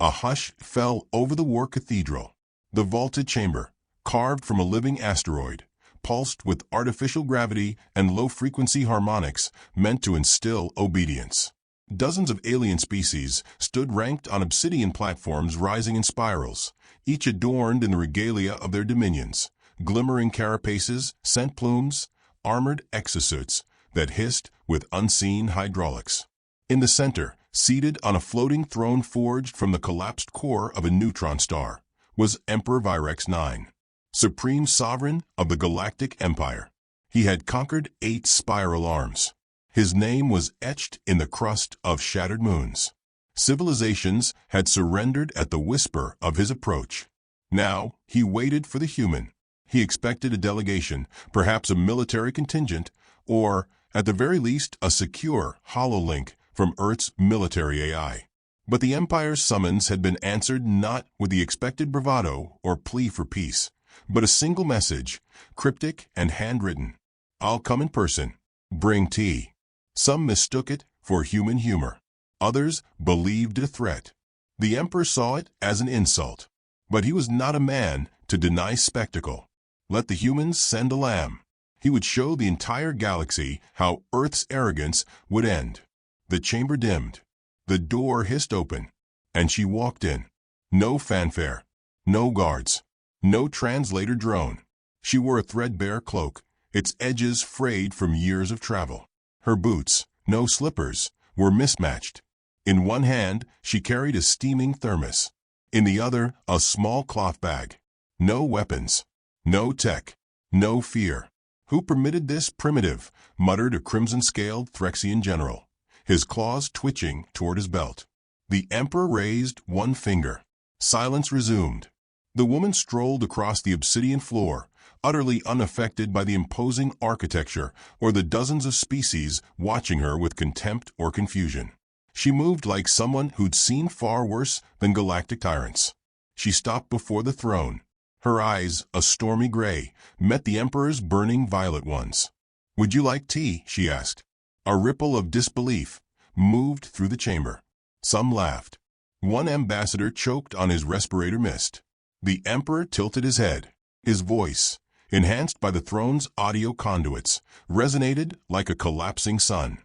A hush fell over the war cathedral. The vaulted chamber, carved from a living asteroid, pulsed with artificial gravity and low-frequency harmonics meant to instill obedience. Dozens of alien species stood ranked on obsidian platforms rising in spirals, each adorned in the regalia of their dominions, glimmering carapaces, scent plumes, armored exosuits that hissed with unseen hydraulics. In the center, seated on a floating throne forged from the collapsed core of a neutron star, was Emperor Virex IX, supreme sovereign of the Galactic Empire. He had conquered 8 spiral arms. His name was etched in the crust of shattered moons. Civilizations had surrendered at the whisper of his approach. Now, he waited for the human. He expected a delegation, perhaps a military contingent, or, at the very least, a secure hololink from Earth's military AI. But the Empire's summons had been answered not with the expected bravado or plea for peace, but a single message, cryptic and handwritten. "I'll come in person. Bring tea." Some mistook it for human humor. Others believed it a threat. The Emperor saw it as an insult. But he was not a man to deny spectacle. Let the humans send a lamb. He would show the entire galaxy how Earth's arrogance would end. The chamber dimmed. The door hissed open, and she walked in. No fanfare, no guards, no translator drone. She wore a threadbare cloak, its edges frayed from years of travel. Her boots, no slippers, were mismatched. In one hand, she carried a steaming thermos. In the other, a small cloth bag. No weapons, no tech, no fear. "Who permitted this primitive?" muttered a crimson-scaled Threxian general, his claws twitching toward his belt. The Emperor raised one finger. Silence resumed. The woman strolled across the obsidian floor, utterly unaffected by the imposing architecture or the dozens of species watching her with contempt or confusion. She moved like someone who'd seen far worse than galactic tyrants. She stopped before the throne. Her eyes, a stormy gray, met the Emperor's burning violet ones. "Would you like tea?" she asked. A ripple of disbelief moved through the chamber. Some laughed. One ambassador choked on his respirator mist. The Emperor tilted his head. His voice, enhanced by the throne's audio conduits, resonated like a collapsing sun.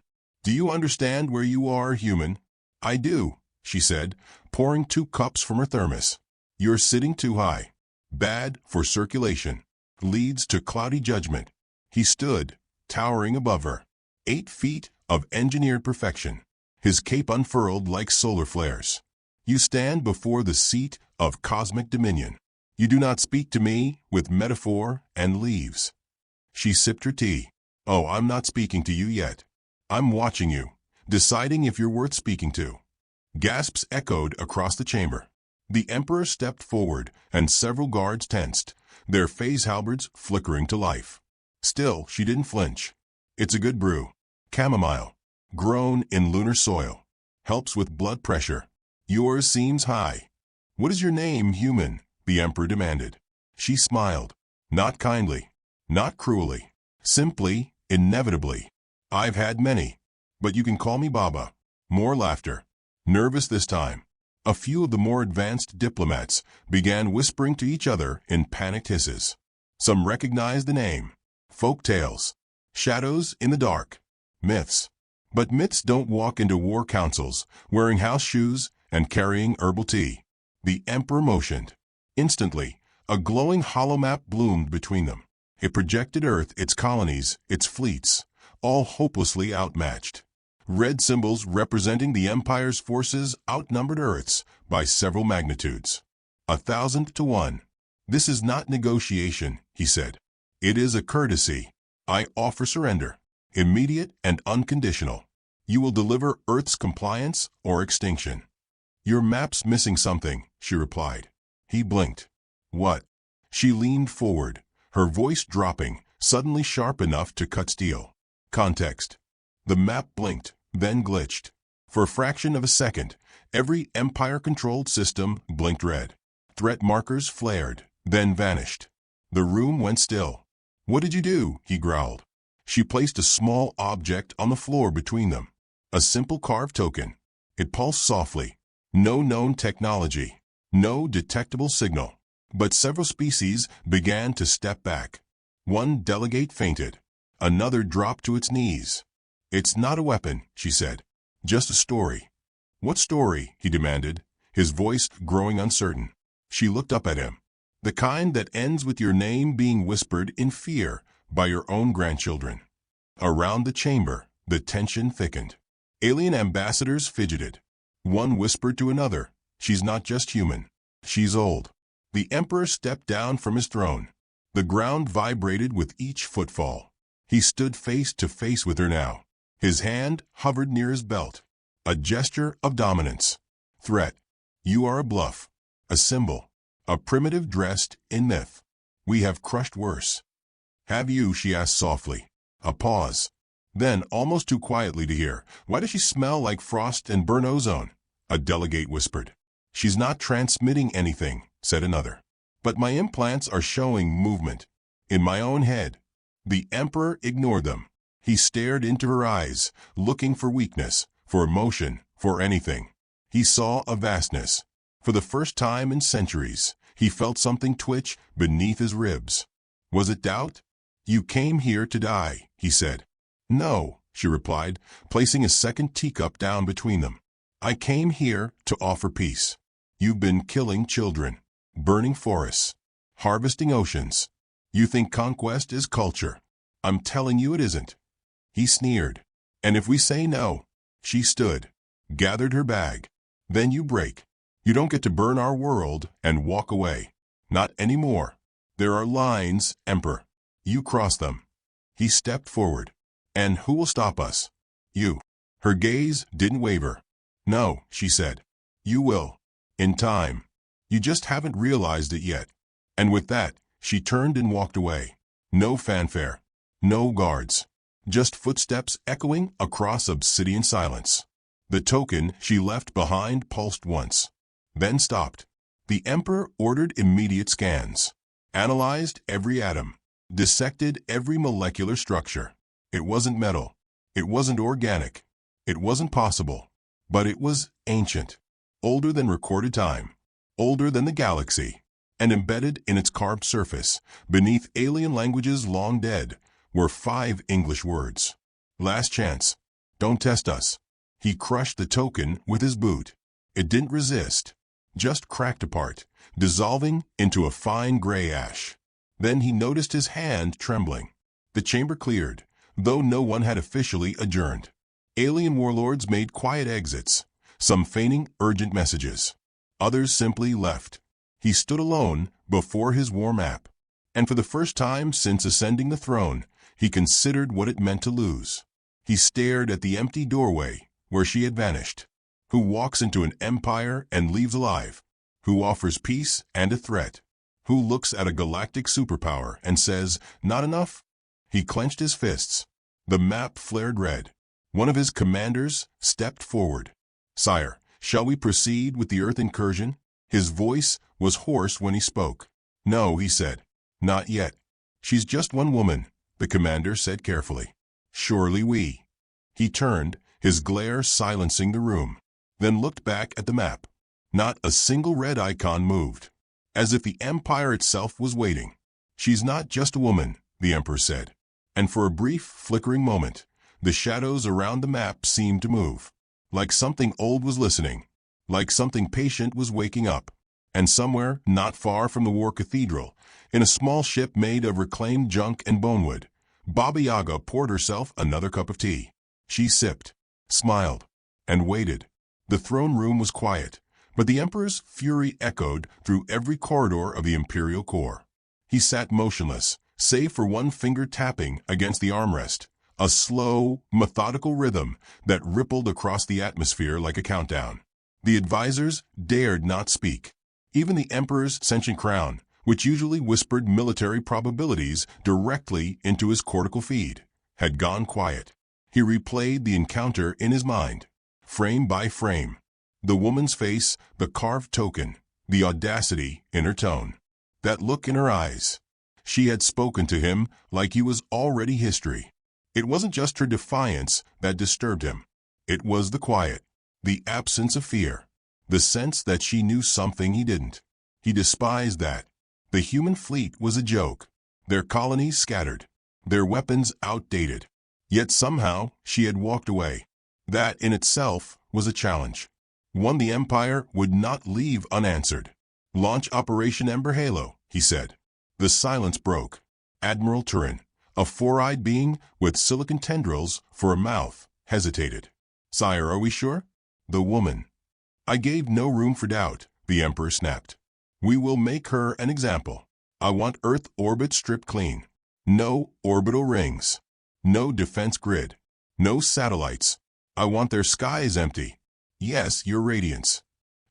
"Do you understand where you are, human?" "I do," she said, pouring 2 cups from her thermos. "You're sitting too high. Bad for circulation. Leads to cloudy judgment." He stood, towering above her. 8 feet of engineered perfection, his cape unfurled like solar flares. "You stand before the seat of cosmic dominion. You do not speak to me with metaphor and leaves." She sipped her tea. "Oh, I'm not speaking to you yet. I'm watching you, deciding if you're worth speaking to." Gasps echoed across the chamber. The Emperor stepped forward, and several guards tensed, their phase halberds flickering to life. Still, she didn't flinch. "It's a good brew. Chamomile. Grown in lunar soil. Helps with blood pressure. Yours seems high." "What is your name, human?" the Emperor demanded. She smiled. Not kindly. Not cruelly. Simply, inevitably. "I've had many. But you can call me Baba." More laughter. Nervous this time. A few of the more advanced diplomats began whispering to each other in panicked hisses. Some recognized the name. Folk tales. Shadows in the dark. Myths. But myths don't walk into war councils, wearing house shoes and carrying herbal tea. The Emperor motioned. Instantly, a glowing hollow map bloomed between them. It projected Earth, its colonies, its fleets, all hopelessly outmatched. Red symbols representing the Empire's forces outnumbered Earth's by several magnitudes. 1,000 to 1. "This is not negotiation," he said. "It is a courtesy. I offer surrender, immediate and unconditional. You will deliver Earth's compliance or extinction." "Your map's missing something," she replied. He blinked. "What?" She leaned forward, her voice dropping, suddenly sharp enough to cut steel. "Context." The map blinked, then glitched. For a fraction of a second, every Empire-controlled system blinked red. Threat markers flared, then vanished. The room went still. "What did you do?" he growled. She placed a small object on the floor between them. A simple carved token. It pulsed softly. No known technology. No detectable signal. But several species began to step back. One delegate fainted. Another dropped to its knees. "It's not a weapon," she said. "Just a story." "What story?" he demanded, his voice growing uncertain. She looked up at him. "The kind that ends with your name being whispered in fear by your own grandchildren." Around the chamber, the tension thickened. Alien ambassadors fidgeted. One whispered to another, "She's not just human. She's old." The emperor stepped down from his throne. The ground vibrated with each footfall. He stood face to face with her now. His hand hovered near his belt. A gesture of dominance. Threat. "You are a bluff. A symbol. A primitive dressed in myth. We have crushed worse." "Have you?" she asked softly. A pause. Then, almost too quietly to hear, "Why does she smell like frost and burnt ozone?" a delegate whispered. "She's not transmitting anything," said another. "But my implants are showing movement. In my own head." The emperor ignored them. He stared into her eyes, looking for weakness, for emotion, for anything. He saw a vastness. For the first time in centuries, he felt something twitch beneath his ribs. Was it doubt? "You came here to die," he said. "No," she replied, placing a second teacup down between them. "I came here to offer peace. You've been killing children, burning forests, harvesting oceans. You think conquest is culture. I'm telling you it isn't." He sneered. "And if we say no?" She stood, gathered her bag. "Then you break. You don't get to burn our world and walk away. Not anymore. There are lines, Emperor. You cross them." He stepped forward. "And who will stop us?" "You." Her gaze didn't waver. "No," she said. "You will. In time. You just haven't realized it yet." And with that, she turned and walked away. No fanfare. No guards. Just footsteps echoing across obsidian silence. The token she left behind pulsed once, then stopped. The emperor ordered immediate scans, analyzed every atom, dissected every molecular structure. It wasn't metal. It wasn't organic. It wasn't possible. But it was ancient. Older than recorded time. Older than the galaxy. And embedded in its carved surface, beneath alien languages long dead, were 5 English words. "Last chance. Don't test us." He crushed the token with his boot. It didn't resist, just cracked apart, dissolving into a fine gray ash. Then he noticed his hand trembling. The chamber cleared, though no one had officially adjourned. Alien warlords made quiet exits, some feigning urgent messages. Others simply left. He stood alone before his war map. And for the first time since ascending the throne, he considered what it meant to lose. He stared at the empty doorway where she had vanished. Who walks into an empire and leaves alive? Who offers peace and a threat? Who looks at a galactic superpower and says, "Not enough"? He clenched his fists. The map flared red. One of his commanders stepped forward. "Sire, shall we proceed with the Earth incursion?" His voice was hoarse when he spoke. "No," he said. "Not yet. She's just one woman," the commander said carefully. "Surely we." He turned, his glare silencing the room, then looked back at the map. Not a single red icon moved, as if the empire itself was waiting. "She's not just a woman," the emperor said. And for a brief, flickering moment, the shadows around the map seemed to move. Like something old was listening. Like something patient was waking up. And somewhere, not far from the War Cathedral, in a small ship made of reclaimed junk and bonewood, Baba Yaga poured herself another cup of tea. She sipped, smiled, and waited. The throne room was quiet, but the emperor's fury echoed through every corridor of the imperial core. He sat motionless, save for one finger tapping against the armrest, a slow, methodical rhythm that rippled across the atmosphere like a countdown. The advisors dared not speak. Even the emperor's sentient crown, which usually whispered military probabilities directly into his cortical feed, had gone quiet. He replayed the encounter in his mind, frame by frame. The woman's face, the carved token, the audacity in her tone, that look in her eyes. She had spoken to him like he was already history. It wasn't just her defiance that disturbed him. It was the quiet, the absence of fear, the sense that she knew something he didn't. He despised that. The human fleet was a joke, their colonies scattered, their weapons outdated. Yet somehow she had walked away. That in itself was a challenge, one the Empire would not leave unanswered. "Launch Operation Ember Halo," he said. The silence broke. Admiral Turin, a four-eyed being with silicon tendrils for a mouth, hesitated. "Sire, are we sure?" The woman. "I gave no room for doubt," the Emperor snapped. "We will make her an example. I want Earth orbit stripped clean. No orbital rings. No defense grid. No satellites. I want their skies empty. Yes, your radiance."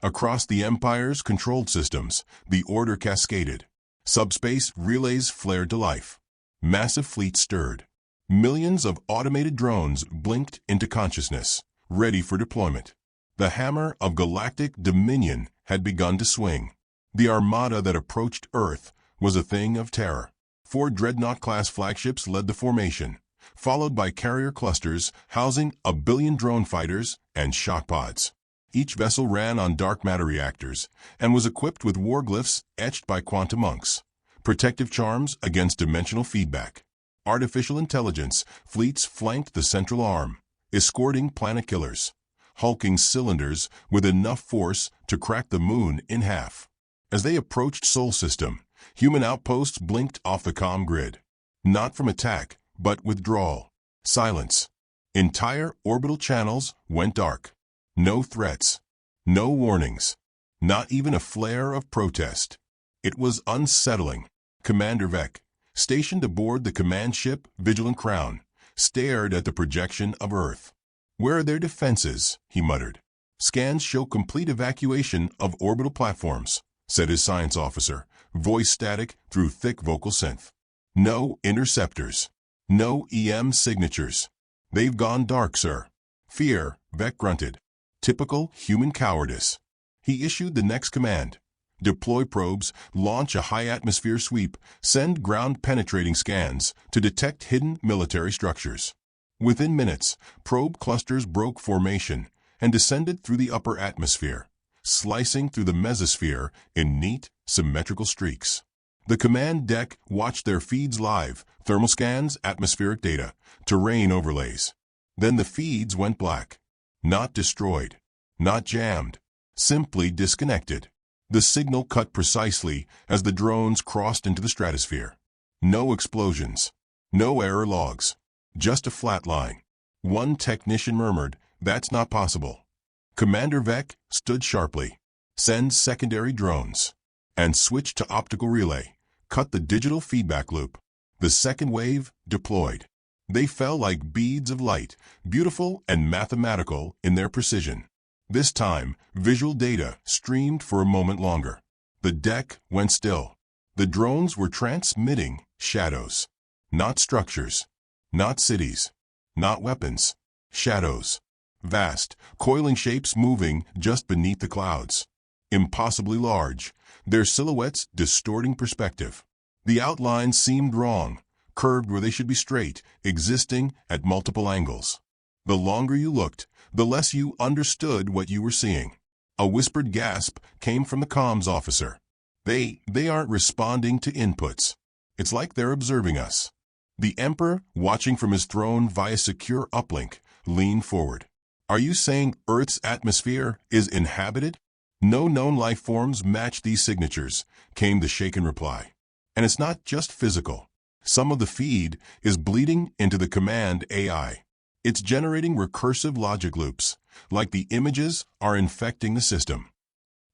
Across the Empire's controlled systems, the order cascaded. Subspace relays flared to life. Massive fleets stirred. Millions of automated drones blinked into consciousness, ready for deployment. The hammer of galactic dominion had begun to swing. The armada that approached Earth was a thing of terror. 4 Dreadnought-class flagships led the formation, followed by carrier clusters housing 1 billion drone fighters and shock pods. Each vessel ran on dark matter reactors and was equipped with warglyphs etched by quantum monks, protective charms against dimensional feedback. Artificial intelligence fleets flanked the central arm, escorting planet killers, hulking cylinders with enough force to crack the moon in half. As they approached Sol System, human outposts blinked off the comm grid. Not from attack, but withdrawal. Silence. Entire orbital channels went dark. No threats. No warnings. Not even a flare of protest. It was unsettling. Commander Vec, stationed aboard the command ship Vigilant Crown, stared at the projection of Earth. "Where are their defenses?" he muttered. "Scans show complete evacuation of orbital platforms," said his science officer, voice static through thick vocal synth. "No interceptors. No EM signatures. They've gone dark, sir." "Fear," Vec grunted. "Typical human cowardice." He issued the next command. "Deploy probes, launch a high-atmosphere sweep, send ground-penetrating scans to detect hidden military structures." Within minutes, probe clusters broke formation and descended through the upper atmosphere, slicing through the mesosphere in neat, symmetrical streaks. The command deck watched their feeds live, thermal scans, atmospheric data, terrain overlays. Then the feeds went black. Not destroyed. Not jammed. Simply disconnected. The signal cut precisely as the drones crossed into the stratosphere. No explosions. No error logs. Just a flat line. One technician murmured, "That's not possible." Commander Vec stood sharply. "Send secondary drones." And switched to optical relay. Cut the digital feedback loop. The second wave deployed. They fell like beads of light, beautiful and mathematical in their precision. This time, visual data streamed for a moment longer. The deck went still. The drones were transmitting shadows. Not structures. Not cities. Not weapons. Shadows. Vast, coiling shapes moving just beneath the clouds. Impossibly large, their silhouettes distorting perspective. The outlines seemed wrong, curved where they should be straight, existing at multiple angles. The longer you looked, the less you understood what you were seeing. A whispered gasp came from the comms officer. They aren't responding to inputs. It's like they're observing us." The Emperor, watching from his throne via secure uplink, leaned forward. "Are you saying Earth's atmosphere is inhabited?" "No known life forms match these signatures," came the shaken reply. "And it's not just physical. Some of the feed is bleeding into the command AI. It's generating recursive logic loops, like the images are infecting the system."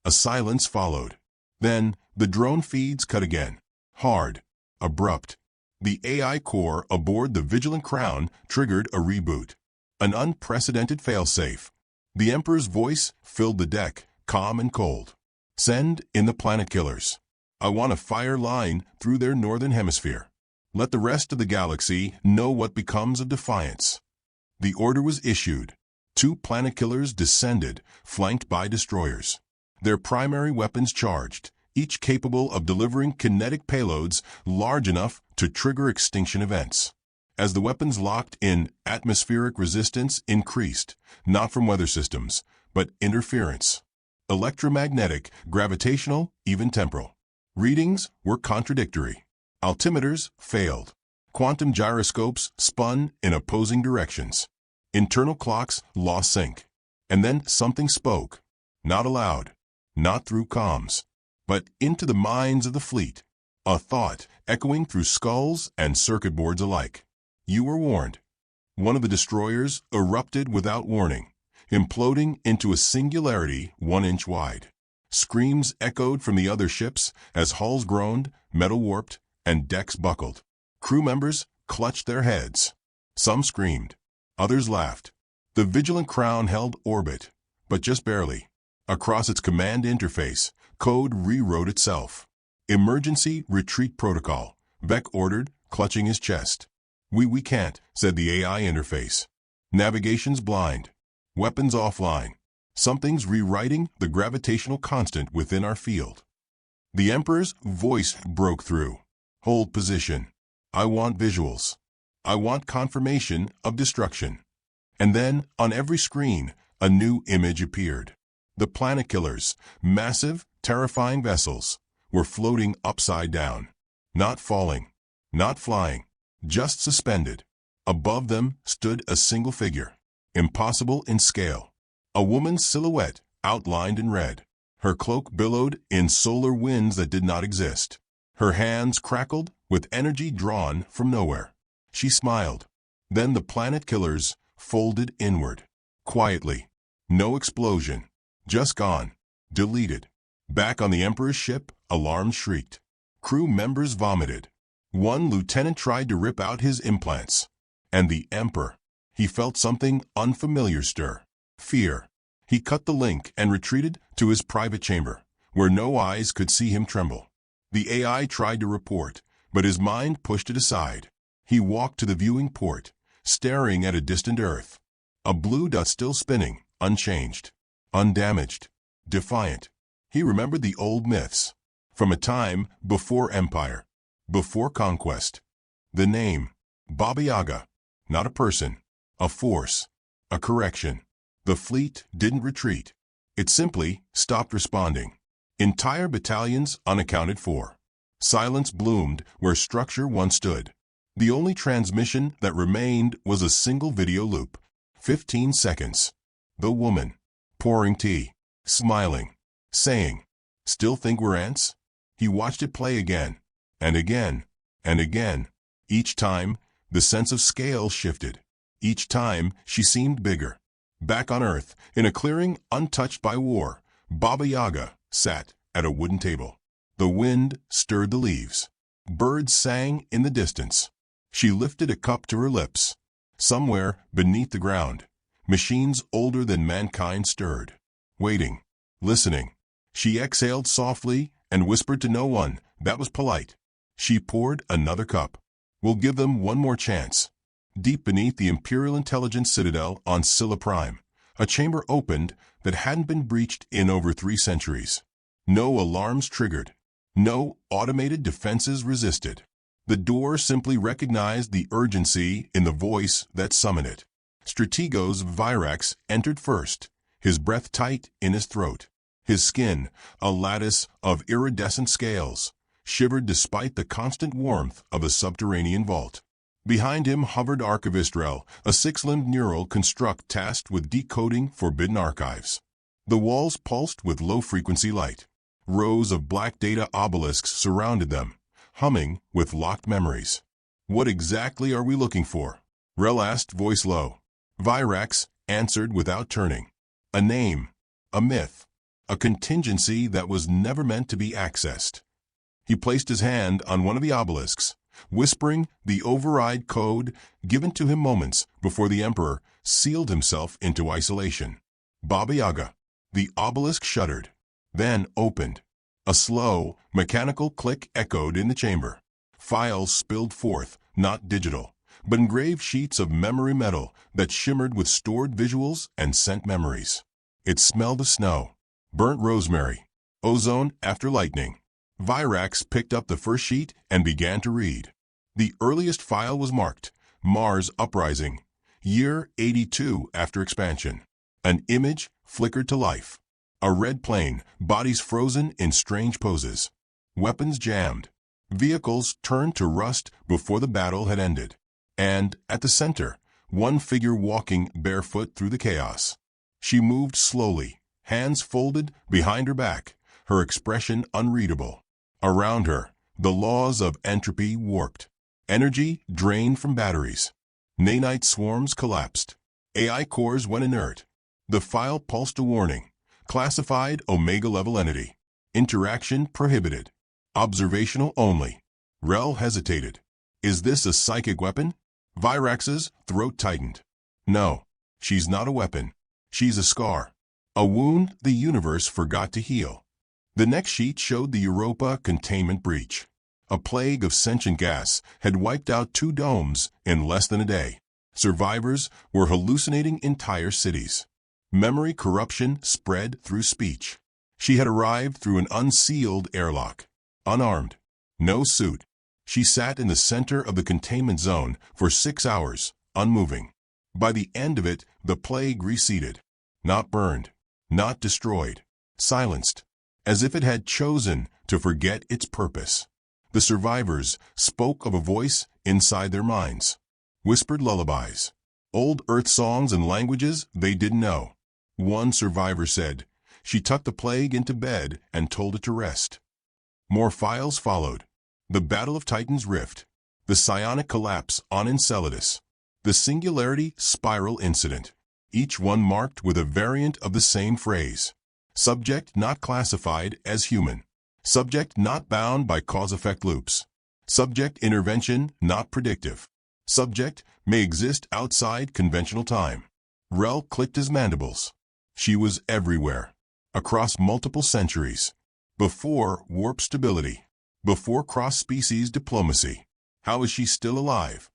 A silence followed. Then, the drone feeds cut again. Hard. Abrupt. The AI core aboard the Vigilant Crown triggered a reboot. An unprecedented failsafe. The Emperor's voice filled the deck, calm and cold. "Send in the planet killers. I want a fire line through their northern hemisphere. Let the rest of the galaxy know what becomes of Defiance." The order was issued. 2 planet killers descended, flanked by destroyers. Their primary weapons charged, each capable of delivering kinetic payloads large enough to trigger extinction events. As the weapons locked in, atmospheric resistance increased, not from weather systems, but interference. electromagnetic, gravitational, even temporal. Readings were contradictory. Altimeters failed. Quantum gyroscopes spun in opposing directions. Internal clocks lost sync. And then something spoke. Not aloud, not through comms, but into the minds of the fleet. A thought echoing through skulls and circuit boards alike. You were warned. One of the destroyers erupted without warning, imploding into a singularity 1 inch wide. Screams echoed from the other ships as hulls groaned, metal warped, and decks buckled. Crew members clutched their heads. Some screamed. Others laughed. The Vigilant Crown held orbit, but just barely. Across its command interface, code rewrote itself. Emergency retreat protocol, Vec ordered, clutching his chest. We can't, said the AI interface. Navigation's blind. Weapons offline. Something's rewriting the gravitational constant within our field. The Emperor's voice broke through. Hold position. I want visuals. I want confirmation of destruction. And then, on every screen, a new image appeared. The Planet Killers, massive, terrifying vessels, were floating upside down. Not falling, not flying, just suspended. Above them stood a single figure, impossible in scale. A woman's silhouette outlined in red. Her cloak billowed in solar winds that did not exist. Her hands crackled with energy drawn from nowhere. She smiled. Then the Planet Killers folded inward. Quietly. No explosion. Just gone. Deleted. Back on the Emperor's ship, alarms shrieked. Crew members vomited. One lieutenant tried to rip out his implants. And the Emperor. He felt something unfamiliar stir. Fear. He cut the link and retreated to his private chamber, where no eyes could see him tremble. The AI tried to report, but his mind pushed it aside. He walked to the viewing port, staring at a distant Earth. A blue dot still spinning, unchanged, undamaged, defiant. He remembered the old myths, from a time before empire, before conquest. The name, Baba Yaga, not a person, a force, a correction. The fleet didn't retreat. It simply stopped responding. Entire battalions unaccounted for. Silence bloomed where structure once stood. The only transmission that remained was a single video loop. 15 seconds. The woman, pouring tea, smiling, saying, "Still think we're ants?" He watched it play again, and again, and again. Each time, the sense of scale shifted. Each time, she seemed bigger. Back on Earth, in a clearing untouched by war, Baba Yaga sat at a wooden table. The wind stirred the leaves. Birds sang in the distance. She lifted a cup to her lips. Somewhere beneath the ground, machines older than mankind stirred. Waiting, listening. She exhaled softly and whispered to no one. That was polite. She poured another cup. We'll give them one more chance. Deep beneath the Imperial Intelligence Citadel on Scylla Prime, a chamber opened that hadn't been breached in over 3 centuries. No alarms triggered. No automated defenses resisted. The door simply recognized the urgency in the voice that summoned it. Strategos Virax entered first, his breath tight in his throat. His skin, a lattice of iridescent scales, shivered despite the constant warmth of a subterranean vault. Behind him hovered Archivist Rel, a 6-limbed neural construct tasked with decoding forbidden archives. The walls pulsed with low-frequency light. Rows of black data obelisks surrounded them, humming with locked memories. "What exactly are we looking for?" Rel asked, voice low. Virax answered without turning. "A name, a myth, a contingency that was never meant to be accessed." He placed his hand on one of the obelisks, whispering the override code given to him moments before the Emperor sealed himself into isolation. Baba Yaga. The obelisk shuddered, then opened. A slow, mechanical click echoed in the chamber. Files spilled forth, not digital, but engraved sheets of memory metal that shimmered with stored visuals and sent memories. It smelled of snow, burnt rosemary, ozone after lightning. Virax picked up the first sheet and began to read. The earliest file was marked, Mars Uprising, year 82 after expansion. An image flickered to life. A red plane, bodies frozen in strange poses. Weapons jammed. Vehicles turned to rust before the battle had ended. And, at the center, one figure walking barefoot through the chaos. She moved slowly, hands folded behind her back, her expression unreadable. Around her, the laws of entropy worked. Energy drained from batteries. Nanite swarms collapsed. AI cores went inert. The file pulsed a warning. Classified Omega-level entity. Interaction prohibited. Observational only. Rel hesitated. Is this a psychic weapon? Virax's throat tightened. No, she's not a weapon. She's a scar. A wound the universe forgot to heal. The next sheet showed the Europa containment breach. A plague of sentient gas had wiped out 2 domes in less than a day. Survivors were hallucinating entire cities. Memory corruption spread through speech. She had arrived through an unsealed airlock. Unarmed. No suit. She sat in the center of the containment zone for 6 hours, unmoving. By the end of it, the plague receded. Not burned. Not destroyed. Silenced. As if it had chosen to forget its purpose. The survivors spoke of a voice inside their minds. Whispered lullabies. Old Earth songs and languages they didn't know. One survivor said, she tucked the plague into bed and told it to rest. More files followed. The Battle of Titan's Rift. The psionic collapse on Enceladus. The Singularity Spiral Incident. Each one marked with a variant of the same phrase. Subject not classified as human. Subject not bound by cause-effect loops. Subject intervention not predictive. Subject may exist outside conventional time. Rel clicked his mandibles. She was everywhere. Across multiple centuries. Before warp stability. Before cross-species diplomacy. How is she still alive?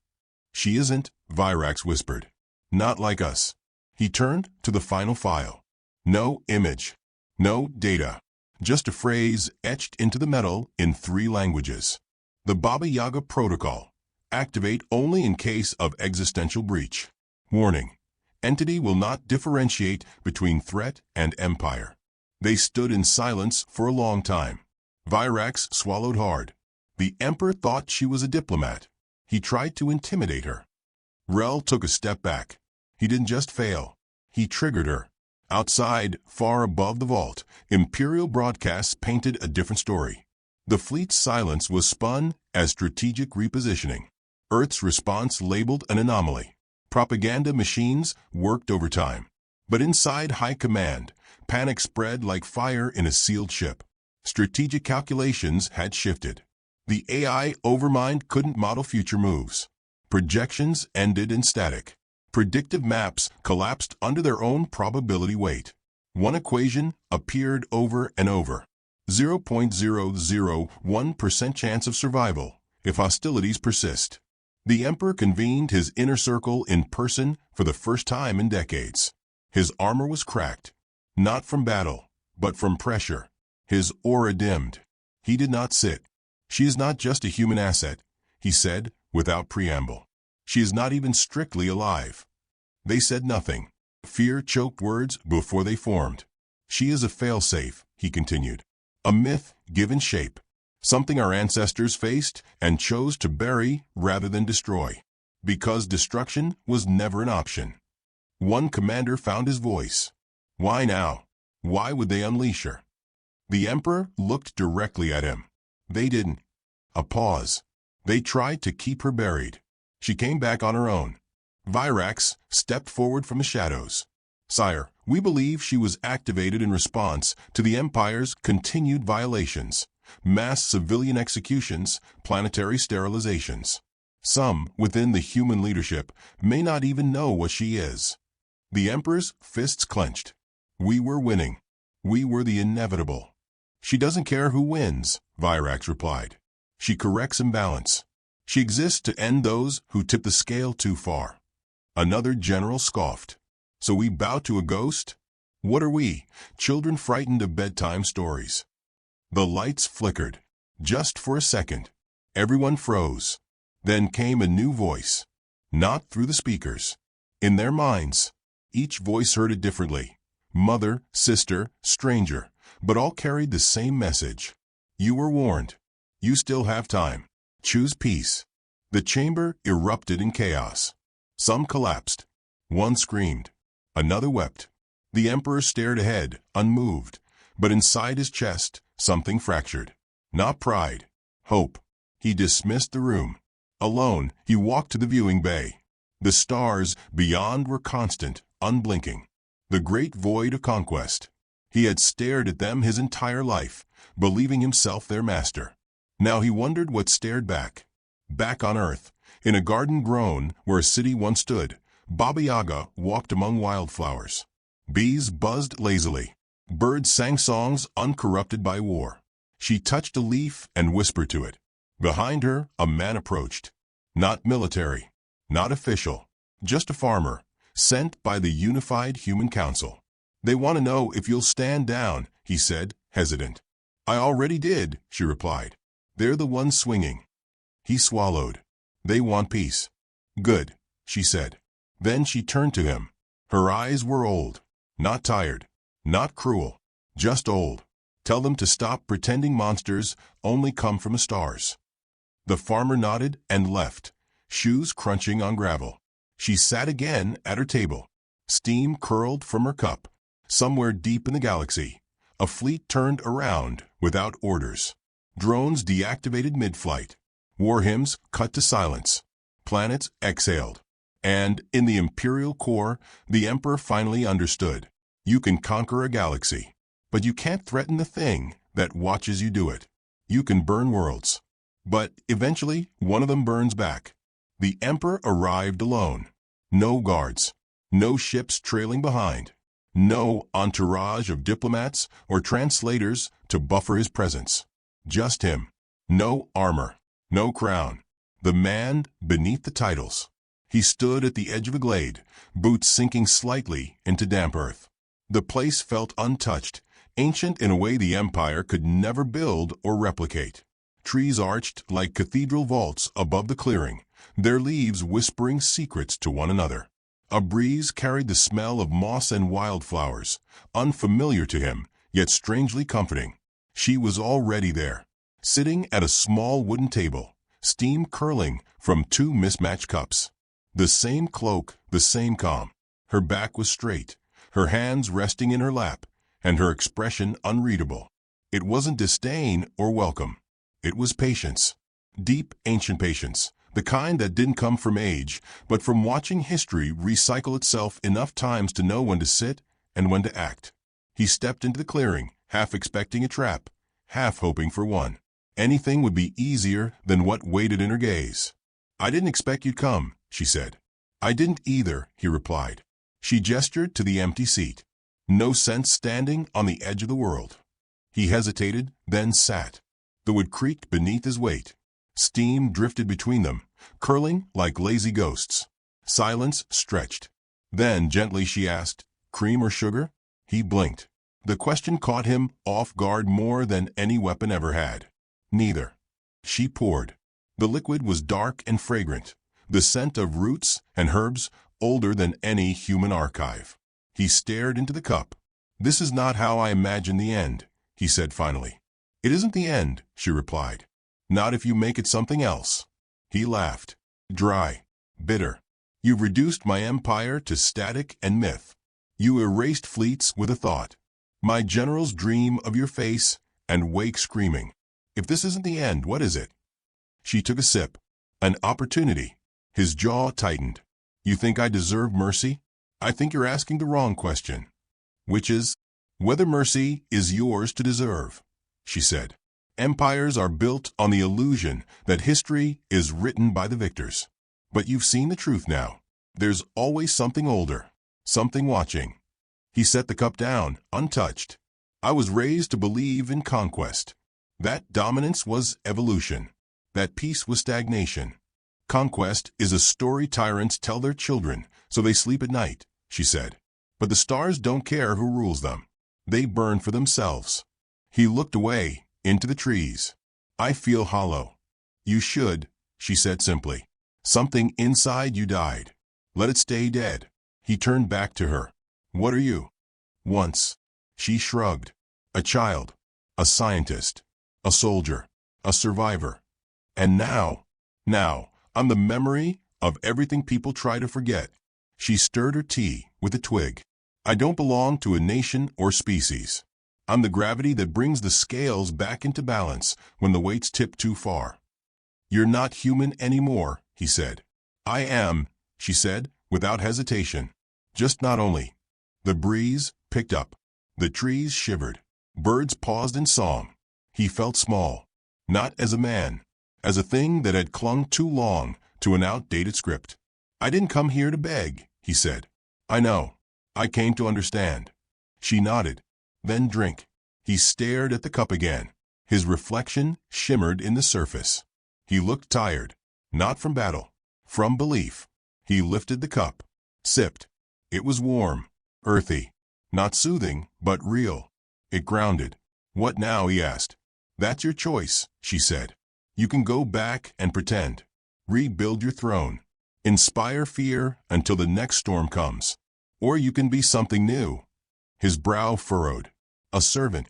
She isn't, Virax whispered. Not like us. He turned to the final file. No image. No data. Just a phrase etched into the metal in 3 languages. The Baba Yaga Protocol. Activate only in case of existential breach. Warning. Entity will not differentiate between threat and empire. They stood in silence for a long time. Virax swallowed hard. The Emperor thought she was a diplomat. He tried to intimidate her. Rel took a step back. He didn't just fail. He triggered her. Outside, far above the vault, Imperial broadcasts painted a different story. The fleet's silence was spun as strategic repositioning. Earth's response labeled an anomaly. Propaganda machines worked overtime. But inside High Command, panic spread like fire in a sealed ship. Strategic calculations had shifted. The AI overmind couldn't model future moves. Projections ended in static. Predictive maps collapsed under their own probability weight. One equation appeared over and over. 0.001% chance of survival if hostilities persist. The Emperor convened his inner circle in person for the first time in decades. His armor was cracked. Not from battle, but from pressure. His aura dimmed. He did not sit. She is not just a human asset, he said, without preamble. She is not even strictly alive. They said nothing. Fear choked words before they formed. She is a failsafe, he continued. A myth given shape. Something our ancestors faced and chose to bury rather than destroy. Because destruction was never an option. One commander found his voice. Why now? Why would they unleash her? The Emperor looked directly at him. They didn't. A pause. They tried to keep her buried. She came back on her own. Virax stepped forward from the shadows. Sire, we believe she was activated in response to the Empire's continued violations. Mass civilian executions, planetary sterilizations. Some within the human leadership may not even know what she is. The Emperor's fists clenched. We were winning. We were the inevitable. She doesn't care who wins, Virax replied. She corrects imbalance. She exists to end those who tip the scale too far. Another general scoffed. So we bow to a ghost? What are we, children frightened of bedtime stories? The lights flickered. Just for a second. Everyone froze. Then came a new voice. Not through the speakers. In their minds. Each voice heard it differently. Mother, sister, stranger, but all carried the same message. You were warned. You still have time. Choose peace. The chamber erupted in chaos. Some collapsed. One screamed. Another wept. The emperor stared ahead, unmoved, but inside his chest, something fractured. Not pride. Hope. He dismissed the room. Alone, he walked to the viewing bay. The stars beyond were constant, unblinking. The great void of conquest. He had stared at them his entire life, believing himself their master. Now he wondered what stared back. Back on Earth, in a garden grown where a city once stood, Baba Yaga walked among wildflowers. Bees buzzed lazily. Birds sang songs uncorrupted by war. She touched a leaf and whispered to it. Behind her, a man approached. Not military, not official, just a farmer, sent by the unified human council. They want to know if you'll stand down, he said, hesitant. I already did, she replied. They're the ones swinging. He swallowed. They want peace. Good, she said. Then she turned to him. Her eyes were old, not tired, not cruel, just old. Tell them to stop pretending monsters only come from the stars. The farmer nodded and left, shoes crunching on gravel. She sat again at her table. Steam curled from her cup. Somewhere deep in the galaxy, a fleet turned around without orders. Drones deactivated mid-flight. War hymns cut to silence. Planets exhaled. And in the Imperial core, the Emperor finally understood. You can conquer a galaxy, but you can't threaten the thing that watches you do it. You can burn worlds, but eventually one of them burns back. The Emperor arrived alone. No guards, no ships trailing behind, no entourage of diplomats or translators to buffer his presence. Just him. No armor, no crown. The man beneath the titles. He stood at the edge of a glade, boots sinking slightly into damp earth. The place felt untouched, ancient in a way the Empire could never build or replicate. Trees arched like cathedral vaults above the clearing, their leaves whispering secrets to one another. A breeze carried the smell of moss and wildflowers, unfamiliar to him, yet strangely comforting. She was already there, sitting at a small wooden table, steam curling from two mismatched cups. The same cloak, the same calm. Her back was straight, her hands resting in her lap, and her expression unreadable. It wasn't disdain or welcome. It was patience. Deep, ancient patience. The kind that didn't come from age, but from watching history recycle itself enough times to know when to sit and when to act. He stepped into the clearing, half expecting a trap, half hoping for one. Anything would be easier than what waited in her gaze. I didn't expect you'd come, she said. I didn't either, he replied. She gestured to the empty seat. No sense standing on the edge of the world. He hesitated, then sat. The wood creaked beneath his weight. Steam drifted between them, curling like lazy ghosts. Silence stretched. Then gently she asked, cream or sugar? He blinked. The question caught him off guard more than any weapon ever had. Neither. She poured. The liquid was dark and fragrant, the scent of roots and herbs older than any human archive. He stared into the cup. This is not how I imagine the end, he said finally. It isn't the end, she replied. Not if you make it something else. He laughed. Dry. Bitter. You've reduced my empire to static and myth. You erased fleets with a thought. My generals dream of your face and wake screaming. If this isn't the end, what is it? She took a sip. An opportunity. His jaw tightened. You think I deserve mercy? I think you're asking the wrong question. Which is, whether mercy is yours to deserve, she said. Empires are built on the illusion that history is written by the victors. But you've seen the truth now. There's always something older, something watching. He set the cup down, untouched. I was raised to believe in conquest. That dominance was evolution. That peace was stagnation. Conquest is a story tyrants tell their children so they sleep at night, she said. But the stars don't care who rules them. They burn for themselves. He looked away, into the trees. I feel hollow. You should, she said simply. Something inside you died. Let it stay dead. He turned back to her. What are you? Once. She shrugged. A child. A scientist. A soldier. A survivor. And now, I'm the memory of everything people try to forget. She stirred her tea with a twig. I don't belong to a nation or species. I'm the gravity that brings the scales back into balance when the weights tip too far. You're not human anymore, he said. I am, she said, without hesitation. Just not only. The breeze picked up. The trees shivered. Birds paused in song. He felt small. Not as a man. As a thing that had clung too long to an outdated script. I didn't come here to beg, he said. I know. I came to understand. She nodded. Then drink. He stared at the cup again. His reflection shimmered in the surface. He looked tired. Not from battle. From belief. He lifted the cup. Sipped. It was warm. Earthy. Not soothing, but real. It grounded. What now, he asked. That's your choice, she said. You can go back and pretend. Rebuild your throne. Inspire fear until the next storm comes. Or you can be something new. His brow furrowed. A servant.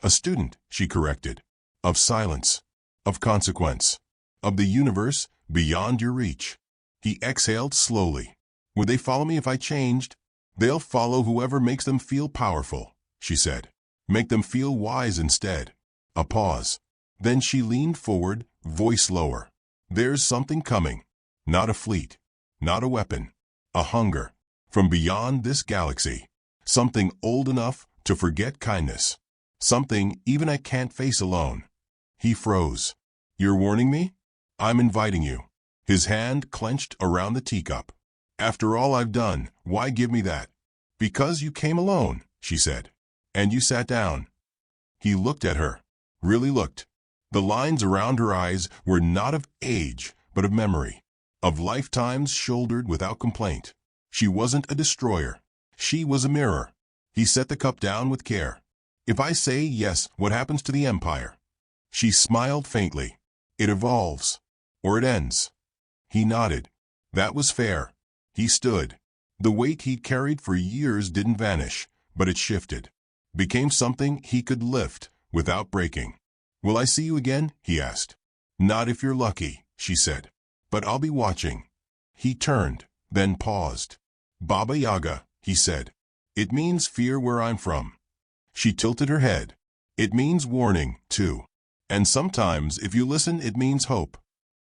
A student, she corrected. Of silence. Of consequence. Of the universe beyond your reach. He exhaled slowly. Would they follow me if I changed? They'll follow whoever makes them feel powerful, she said. Make them feel wise instead. A pause. Then she leaned forward, voice lower. There's something coming. Not a fleet. Not a weapon. A hunger. From beyond this galaxy. Something old enough to forget kindness. Something even I can't face alone. He froze. You're warning me? I'm inviting you. His hand clenched around the teacup. After all I've done, why give me that? Because you came alone, she said. And you sat down. He looked at her. Really looked. The lines around her eyes were not of age, but of memory. Of lifetimes shouldered without complaint. She wasn't a destroyer. She was a mirror. He set the cup down with care. If I say yes, what happens to the empire? She smiled faintly. It evolves. Or it ends. He nodded. That was fair. He stood. The weight he'd carried for years didn't vanish, but it shifted. Became something he could lift without breaking. Will I see you again? He asked. Not if you're lucky, she said. But I'll be watching. He turned, then paused. Baba Yaga, he said. It means fear where I'm from. She tilted her head. It means warning, too. And sometimes, if you listen, it means hope.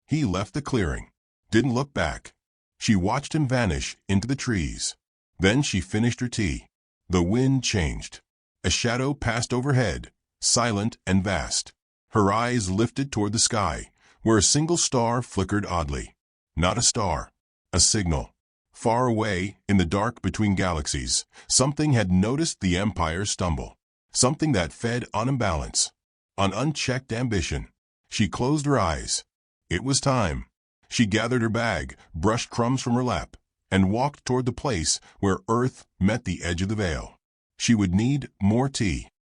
He left the clearing. Didn't look back. She watched him vanish into the trees. Then she finished her tea. The wind changed. A shadow passed overhead, silent and vast. Her eyes lifted toward the sky, where a single star flickered oddly. Not a star. A signal. Far away, in the dark between galaxies, something had noticed the Empire stumble. Something that fed on imbalance. On unchecked ambition. She closed her eyes. It was time. She gathered her bag, brushed crumbs from her lap, and walked toward the place where Earth met the edge of the veil. She would need more tea.